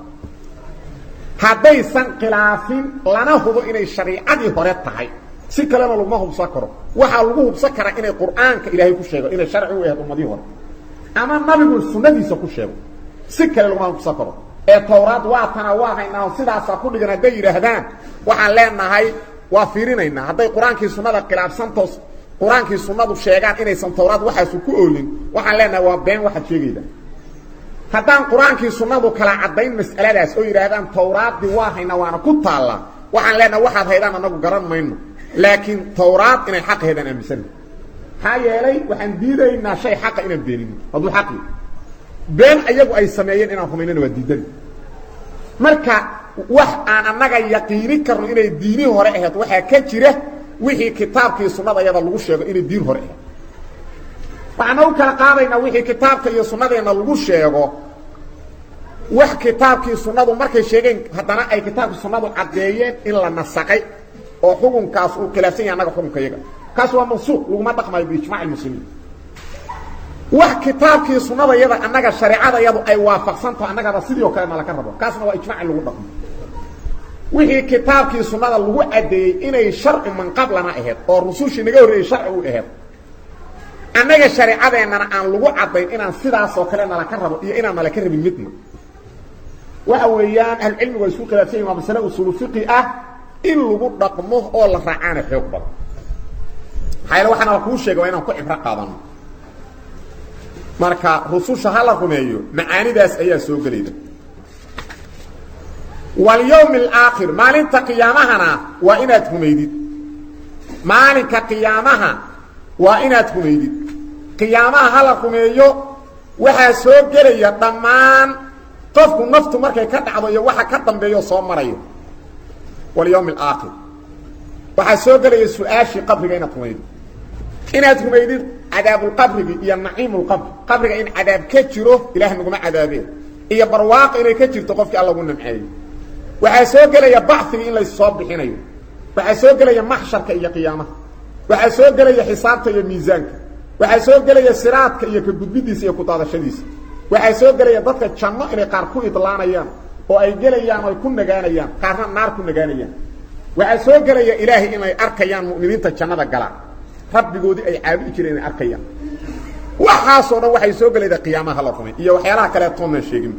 haddaysan khilaafin lana hubo inay shariicadii hore tahay si kalena laguma hubsan karo waxaa lagu hubsan karaa inay qur'aanka ilaahay ku sheego inay sharci u ahayd ummadii hore ama nabigu sunnadiisa ku sheego si kale laguma hubsan karo ee tawraad waa tana waa haynaa sidaasa ku dhigan hadday yidhaahdaan waxaan leenahay waa fiirinaynaa hadday qur-aankii sunnada khilaafsantoos qur-aankii sunnadu sheegaan inaysan tawraad waxaasu ku oolin waxaan leenahay waa been waxaad sheegayda haddaan qur-aankii sunnadu kala caddayn mas'aladaas oo yidhaahdaan tawraaddii waa haynaa waana ku taallaa waxaan leenahay waxaad haydaan annagu garan mayno laakiin tawraad inay xaq haydaan aaminsana maxaa yeelay waxaan diidaynaa shay xaqa inaan beenino hadduu xaqi been ayagu ay sameeyeen inaan rumaynana waa diidani marka wax aan annaga yaqiini karno inay diini hore ahayd waxaa ka jira wixii kitaabkii sunnada iyada lagu sheego inay diin hore ahayd waxaana u kala qaadaynaa wixii kitaabka iyo sunnadeena lagu sheego wax kitaabkii sunnadu markay sheegeen haddana ay kitaabkii sunnadu caddeeyeen in la nasaqay oo xukunkaas uu khilaafsan yahay annaga xukunka iyaga kaas waa mansuuq laguma dhaqmayo biijmaaci lmuslimiin wax kitaabkii sunnada iyada annaga shareecada iyadu ay waafaqsantaho annagaba sidii oo kale na laga rabo kaasna waa ijmaac in lagu dhaqmo wixii kitaabkii sunnada lagu caddeeyey inay sharci man qablana ahayd oo rusushii naga horreeyey sharci u ahayd annaga shareecadeennana aan lagu caddayn inaan sidaasoo kale nalaka rabo iyo inaan nalaka rabin midna waxa weeyaan ahlucilmigu ay isku khilaafsan yihin waa masale usuulu fiqi ah in lagu dhaqmo oo la raacaana xoog badan maxaa yeele waxaana la kuu sheegay waa inaan ku cibro qaadano marka rususha ha la rumeeyo macaanidaas ayaa soo gelayda walyawmi alaakhir maalinta qiyaamahana waa inaad rumaydid maalinka qiyaamaha waa inaad rumaydid qiyaamaha ha la rumeeyo waxaa soo gelaya dhammaan qofku naftu markay ka dhacdo iyo waxa ka dambeeyo soo marayo walyawmi alaakhir waxaa soo gelaya su-aashii qabriga inaad rumaydid cadaabulqabrigi iyo naciimulqabri qabriga in cadaab ka jiro ilaah naguma cadaabeen iyo barwaaqo inay ka jirto qofkii alla ugu namceeyo waxaa soo gelaya bacigii in lassoo bixinayo waxaa soo gelaya maxsharka iyo qiyaamaha waxaa soo gelaya xisaabta iyo miisaanka waxaa soo gelaya siraadka iyo ka gudbidiisa iyo kudaadashadiisa waxaa soo gelaya dadka janno inay qaar ku idlaanayaan oo ay gelayaan oo ay ku nagaanayaan qaarna naar ku nagaanayaan waxaa soo gelaya ilaahay inay arkayaan mu'miniinta jannada galaan rabbigoodii ay caabudi jireen inay arkayaan waxaasoo dhan waxay soo gelayda qiyaamaha la rumay iyo waxyaalaha kale toona sheegin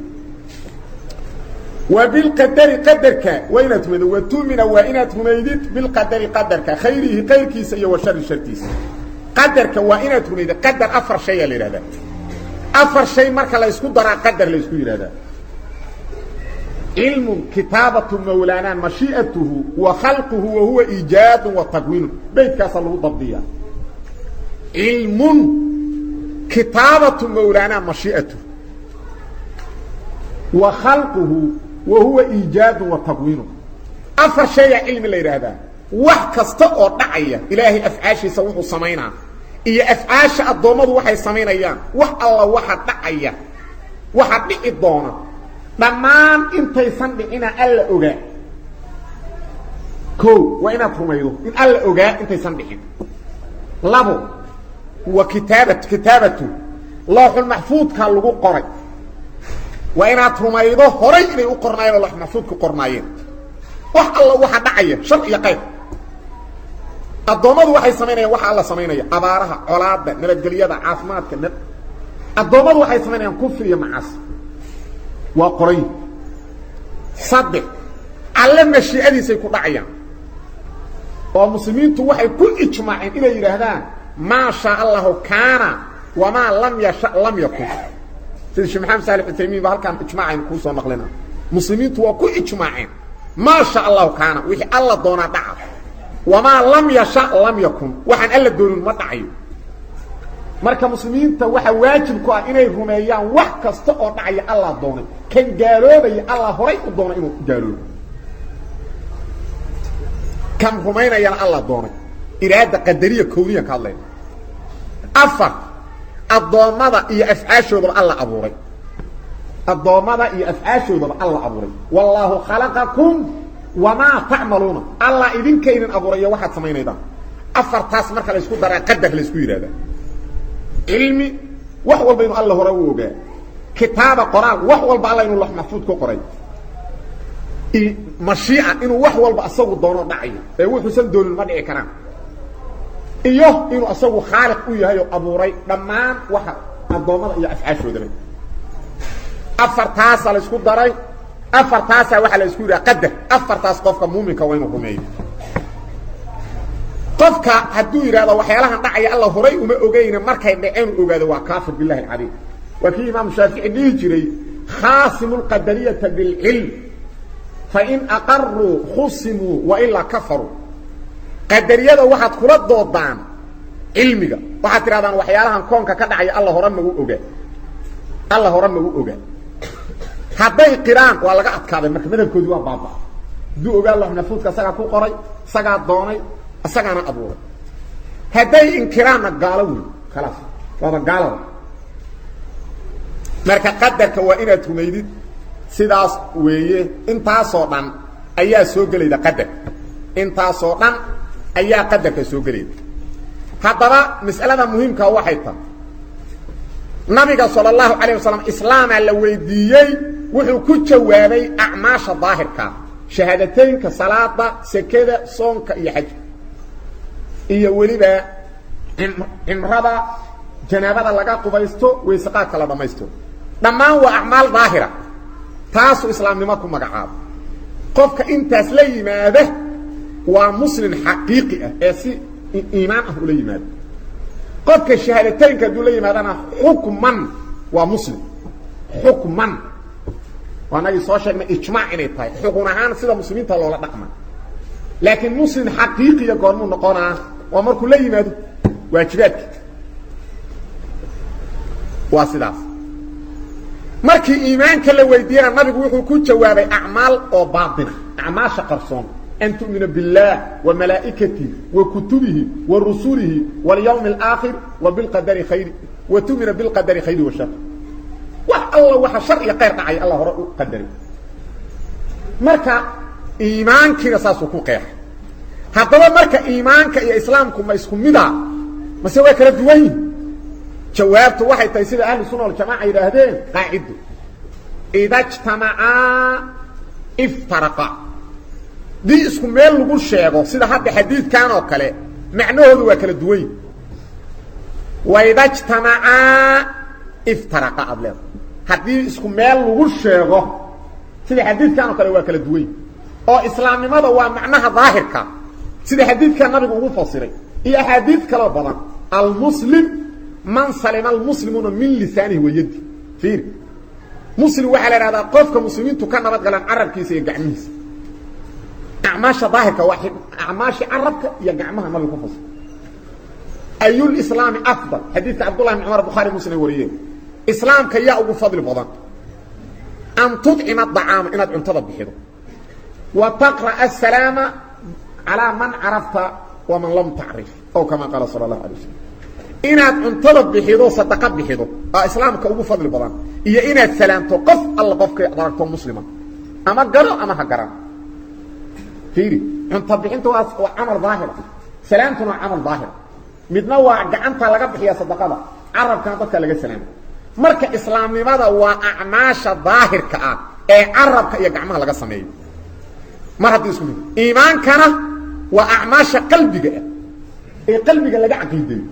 وبالقدر قدرك وين تمد وتؤمن وإن تميدت بالقدر قدرك خيره خيركيس وشر شركيس قدرك وإن تميد قدر أفر شيء لهذا أفر شيء مركا لا يسكو درا قدر لا يسكو هذا علم كتابة مولانا مشيئته وخلقه وهو إيجاد وتكوين بيت كاسله ضبطية علم كتابة مولانا مشيئته وخلقه وهو إيجاد وتكوين أفر شيء علم اللي هذا وحكست أو دعية إلهي أفعاشي سووه سمينا إيا أفعاش الضوامد وحي سمينا إياه وح الله وحد دعية وحد دعي الضوامد دمان انت يسندعنا ألا أغاء كو وإنا ترميدو إن ألا أغاء انت يسندعنا لابو كتابته لوح المحفوظ كان لغو قري وإنا ترميدو هوري إني أقرنايين لوح المحفوظ كقرنايين وح الله وحد دعية شرع يقيم الضوامد وحي سمينا وح الله سمينا أبارها علاده نبتقليادة عافماتك الضوامد وحي سمينا كفر يمعاص وقرين صدق على مشيئتي سيكون دعيا ومسلمين توحي كل اجماعين إلى يرهدان ما شاء الله كان وما لم يشاء لم يكن sida Sheekh Maxamed Saalix Utaymiin halkan ijmaacan ku soo naqlina muslimiintu waa ku ijmaaceen ma sha Allah kaana wixii Allah doona dhaca wama lam yasha lam yakun waxaan alla doonin ma dhacayo marka muslimiinta waxa waajib ku ah inay rumeeyaan wax kasta oo dhacaya Allah doonay kan gaaloobay Allah horay u doonay inuu gaaloobo kan rumeynayana Allah doonay iraada qadariya kowniya ka hadlay afar adoomada iyo afcaashooda Allah abuuray adoomada iyo afcaashooda Allah abuuray wallahu khalaqakum wama ta'maluna Allah idinkaynan abuuray waxa sameeynaydan afar taas marka la isku daraa qadar la isku yiraahdo ilmi wax walba inuu Allah hore u ogaa kitaaba quraan wax walba Allah inuu loox mahfuud ku qoray mashii'a inuu wax walba asagu doono dhacayo ee wuxuu san doonin ma dhici karaan iyo inuu asagu khaaliq u yahay oo abuuray dhamaan waxa adoomada iyo afcaashooda afartaas la isku daray afartaas waxa la isku yiraahdaa qadar afartaas qofka muuminka waa inuu rumeeyo qofka haduu yiraahdo waxyaalahan dhacaya Allah horay uma ogeeyna markay dhaceen ogaado waa kaafir billahi alayhi wa fi imam Shaafi'i dhihi jiray khasimul qadariyata bil ilm fa in aqarru khusimu wa illa kafaru qadariyada waxaad kula doodaan ilmiga waxaad tiraadaan waxyaalahan koonka ka dhacaya Allah horay ma ogaa Allah horay ma ogaa haday qiraan waa laga adkaaday marka madabkoodu waa baaba duu ogaa Allah nafuudka saga ku qoray saga doonay asagana abuuray haday inkiraana gaalaw khalaas wada gaalaw marka qadarka waa inaad rumeydid sidaas weeye intaas oo dhan ayaa soo galayda qadar intaas oo dhan ayaa qadarka soo galayda hadaba mas'alada muhiimka waxay tahay nabiga sallallahu alayhi wasallam islaama la weydiiyay wuxuu ku jawaabay a'maasha daahirka shahaadateynka salaada sakada soonka iyo xajka iyo waliba imrada janaabada laga qubaysto weesaqaa kala dhamaysto dhamaan waa a'maal daahira taasu islaamnimo ku magacaab qofka intaas la yimaado waa muslim xaqiiqi ah ee si iimaan ah u la yimaado qofka shahaadateynka duu la yimaadana hukman waa muslim hukman waana soo sheegnay ijmaac inay tahay xukun ahaan sida muslimiinta loola dhaqma laakiin muslim xaqiiqi ah goormu noqonaa waa markuu la yimaado waajibaadka waa sidaas markii iimaanka la weydiiyana nabigu wuxuu ku jawaabay a'maal oo baatina a'maasha qarsoon an tu'minu billahi wa malaa'ikatihi wa kutubihi wa rusulihi wal yawmil aakhir wa bil qadari khayri wa tu'minu bil qadari khayri wa shar wa Allah wa shar iyo khayr dhacay Allah hore u qadari marka iimaankiina saasuu ku qeex haddaba marka iimaanka iyo islaamku ma isku mida mase way kala duwan yihiin jawaabtu waxay tahay sida ahlu sunna wal jamaa yiraahdeen qaacido idha ijtama'a iftaraqa di isku meel lagu sheego sida hadda xadiidkan oo kale macnahoodu waa kala duwan wa idha ijtama'a iftaraqa adleed hadii isku meel lagu sheego sida xadiidkan oo kale waa kala duwan oo islaamnimada waa macnaha daahirka sida xadiidka nabigu ugu fasiray iyo xadiid kale badan al muslim man salima al muslimuna min lisanihi wa yadihi fiir muslim waxa la yiraahdaa qofka muslimiintu ka nabad galaan arabkiisa iyo gacmihiisa a'maasha daahirka waa a'maasha arabka iyo gacmaha nabigu ku fasiray ayul islam afdal xadiidka abdullah ibn umar bukhari muslim wariyay islaamka yaa ugu fadli badan an tud'ima at'ama inaad cuntada bixido wa taqra as-salama على من عرفت ومن لم تعرف او كما قال صلى الله عليه وسلم inaad cuntada bixido sadaqa bixido islaamka ugu fadli badan iyo inaad salaamto qof alla qofka adarto muslima ama garo ama ha garan fiiri cunta bixintu waa amal daahir salaamtu waa amal daahir midna waa gacanta laga bixiyo sadaqada arabka dadka laga salaamo marka islaamnimada waa a'maasha daahirka ah ee arabka iyo gacmaha laga sameeyo mar hadii isku iimaankana waa a'maasha qalbiga ee qalbiga laga aqiideeyo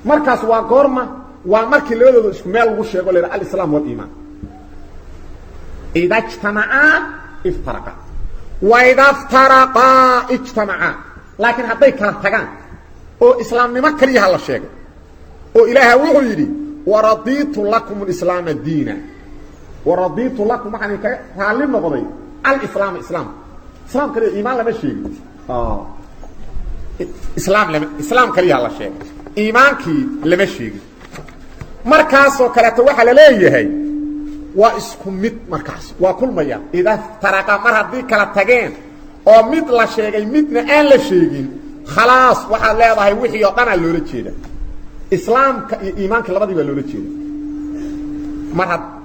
markaas waa goorma waa markii labadooda isku meel lagu sheego leeyahay al-islaam wal iimaan idha ijtama'a iftaraqa wa idha iftaraqa ijtama'a laakiin haday kala tagaan oo islaamnimo kaliya la sheego oo ilaahay wuxuu yiri ورضيت لكم الإسلام دينا ورضيت لكم يعني كهالي نقضي الإسلام إسلام كلي إيمان لما شيء إسلام كلي على شيء إيمانك لما شيء مركز وكلت وحل ليه هي واسكم مت مركز وكل ما يا إذا ترك مرة دي كلا تجين أو مت لا شيء متنا ألا شيء خلاص وحل لا ضاي وحي يطلع اللي كده إسلام إيمانك لبدي باللي كده مرة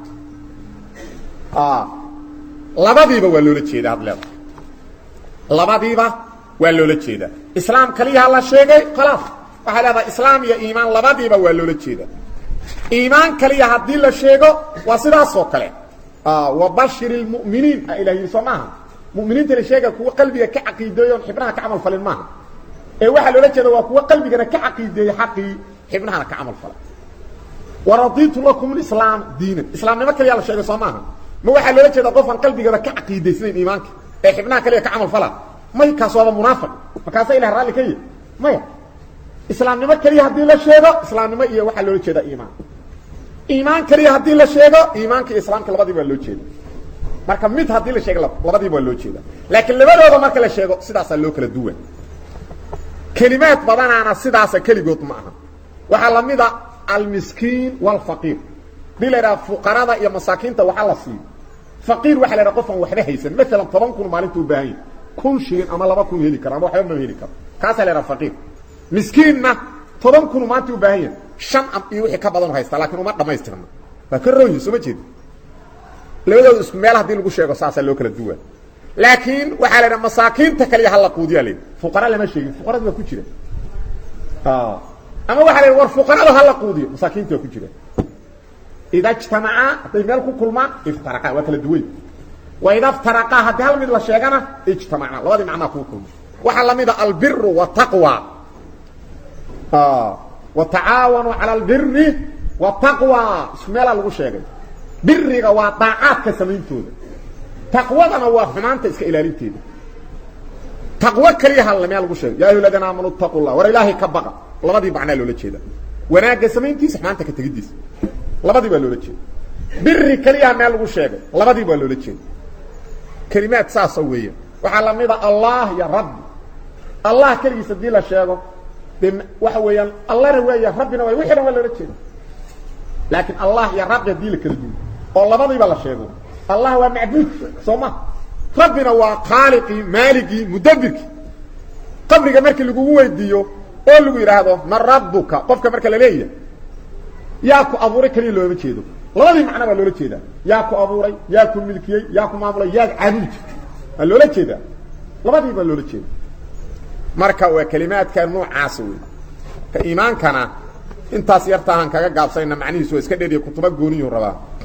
لبدي باللي كده هذا لبدي باللي كده إسلام كليه الله شيء خلاص وحل هذا إسلام يا إيمان لبدي باللي كده إيمان كليه هدي الله شيء وصيدا سوكله وبشر المؤمنين إلهي سماها مؤمنين ترى شيء هو قلبي كعقيدة يحبنا كعمل فلن ما واحد لولا كده هو قلبي كعقيدة حقي حبنا كعمل فلن ورضيت لكم الإسلام دينا الإسلام ما كليه الله شيء سماها ما واحد لولا كده قفن قلبي كعقيدة سنين إيمانك حبنا كليه كعمل فلن ما يكسر منافق فكاسة إله رالي كي ما إسلام ما كليه هدي الله شيء إسلام ما إيه واحد لولا كده إيمان كليه هدي الله شيء إيمانك إسلام كلبدي باللو كده marka mid hadii la sheego labadii waa loo jeeda laakiin labadooda marka la sheego sidaas loo kala duwan kalimaad badanaana sidaas kaligood ma aha waxa la mid ah al miskiin wal faqir dilaa fuqarada iyo masaakiinta waxa la sii faqir waxa la qofan waxba haysan mesela 10 kun maalintu baahay kun shilin ama 2 kun heli kara ama waxba ma heli karo kaas la faqir miskiinna 10 kun maalintu baahay shan am iyo wixii ka badan haysta laakiin uma dhameystirna fa karooyin soo ma jeed labadooda isku meel hadii lagu sheego saasa loo kala duwan laakiin waxa la masaakiinta kaliya hal quudiya leey fuqara lama sheegin fuqarada ku jira ama waxa la war fuqarada hal quudiyo masaakiinta ku jira ida ijtamaca meel ku kulmaan iftaraqa waa kala duwan wa ida iftaraqa hadii hal mid la sheegana ijtamaca labadii macna ku kulmo waxa la mid al birru wa taqwa wa ta'awanu ala al birri wa taqwa ismeela lagu sheegay biriga waa daacadka sameeyntooda taqwadana waa xumaanta iska ilaalinteeda taqwa kaliya hal meel lagu sheegay yaa ayyuhalladiina aamanu taqullah wa ilaahi ka baqa labadii macna loola jeeda wanaaga sameeyntiisa xumaanta ka tagidiisa labadii baa loola jeeda biri kaliya meel lagu sheegay labadii baa loola jeeda kalimaad saas weeye waxa la mid ah allah ya rabbi allah kaliya sidii la sheego waxa weeyaan allah weeye rabbina way wixii waa loola jeeda laakiin allah ya rabbi hadii la kala duwo oo labadii baa la sheego allah waa macbuud sooma rabbina waa khaliqi maliki mudabbirki qabriga markii lagu weydiiyo oo lagu yiraahdo man rabbuka qofka marka la leeyahay yaa ku abuuray kaliya loo jeedo labadii macna baa loola jeedaa yaa ku abuuray yaa ku milkiyay yaa ku maamulay yaa caabud loola jeedaa labadii baa loola jeedaa marka waa kalimaadka noocaas weey ka iimaankana intaas yartaan kaga gaabsayna macnihiisu iska dheeriyo kutuba gooniyo rabaa